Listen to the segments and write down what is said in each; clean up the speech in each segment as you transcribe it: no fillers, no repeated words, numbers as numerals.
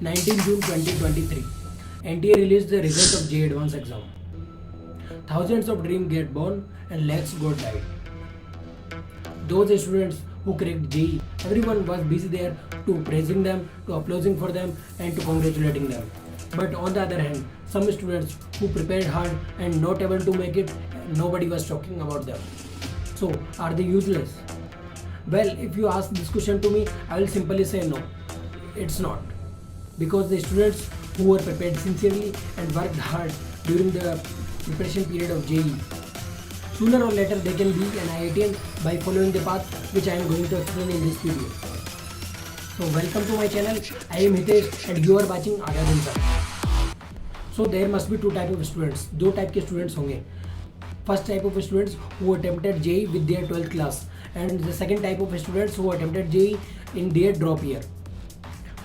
19 June 2023, NTA released the result of JEE Advanced exam. Thousands of dreams get born and lakhs got died. Those students who cracked JEE, everyone was busy there to praising them, to applauding for them, and to congratulating them. But on the other hand, some students who prepared hard and not able to make it, nobody was talking about them. So, are they useless? Well, if you ask this question to me, I will simply say no, it's not. Because the students who were prepared sincerely and worked hard during the preparation period of JEE, sooner or later they can be an IITian by following the path which I am going to explain in this video. So welcome to my channel, I am Hitesh and you are watching Aadha Din Sir. So there must be two type of students, दो type के students होंगे. First type of students who attempted JEE with their 12th class and the second type of students who attempted JEE in their drop year.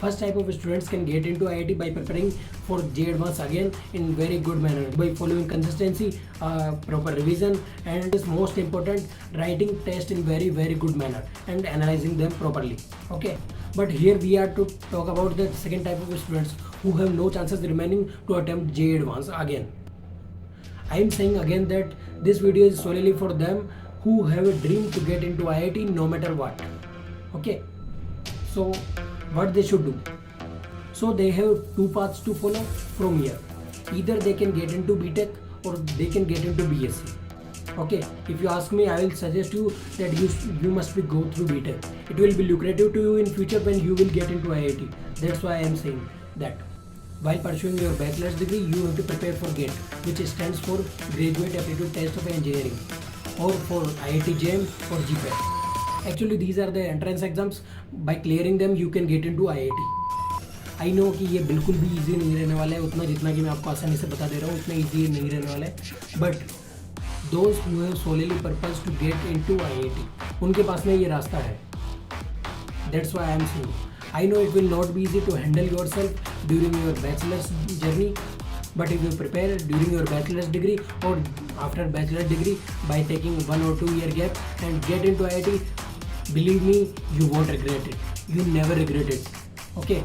First type of students can get into IIT by preparing for JEE Advanced again in very good manner by following consistency, proper revision, and is most important, writing test in very good manner and analyzing them properly. Okay, but here we are to talk about the second type of students who have no chances remaining to attempt JEE Advanced again. I am saying again that this video is solely for them who have a dream to get into IIT no matter what. Okay, so what they should do? So they have two paths to follow from here. Either they can get into BTech or they can get into BSc. Okay, if you ask me, I will suggest you that you must be go through BTech. It will be lucrative to you in future when you will get into IIT. That's why I am saying that. While pursuing your bachelor's degree, you have to prepare for GATE, which stands for Graduate Aptitude Test of Engineering, or for IIT JAM or GPAT. Actually, these are the entrance exams. By clearing them, you can get into IIT. I know कि ये बिल्कुल भी easy नहीं रहने वाला है, उतना जितना कि मैं आपको आसानी से बता दे रहा हूँ उतना easy नहीं रहने वाला है. But those who have solely purpose to get into IIT, उनके पास में ये रास्ता है. That's why I am saying. I know it will not be easy to handle yourself during your bachelor's journey, but if you prepare during your bachelor's degree or after bachelor's degree by taking 1 or 2 year gap and get into IIT, believe me, you won't regret it. You never regret it. Okay.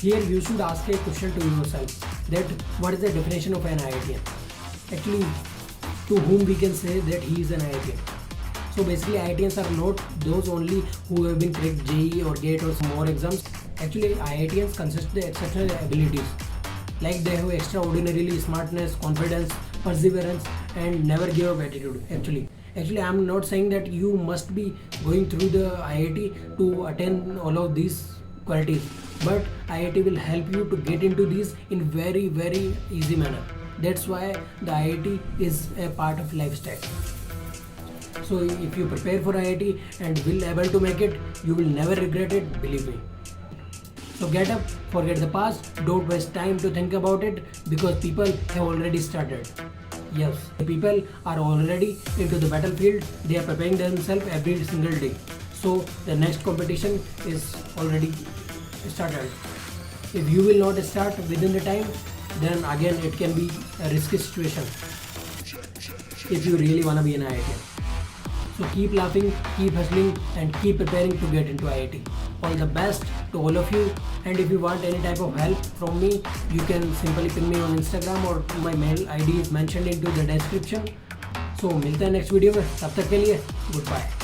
Here you should ask a question to yourself that what is the definition of an IITian? Actually, to whom we can say that he is an IITian. So basically IITians are not those only who have been cracked JEE or GATE or some more exams. Actually IITians consist of the exceptional abilities. Like they have extraordinarily smartness, confidence, perseverance and never give up attitude. Actually I am not saying that you must be going through the IIT to attain all of these qualities. But IIT will help you to get into these in very easy manner. That's why the IIT is a part of lifestyle. So if you prepare for IIT and will able to make it, you will never regret it, believe me. So get up, forget the past, don't waste time to think about it because people have already started. Yes, the people are already into the battlefield, they are preparing themselves every single day. So the next competition is already started. If you will not start within the time, then again it can be a risky situation if you really want to be an IIT. So keep laughing, keep hustling and keep preparing to get into IIT. All the best to all of you, and if you want any type of help from me, you can simply ping me on Instagram or my mail ID is mentioned into the description. So मिलते हैं next video में, तब तक के लिए goodbye.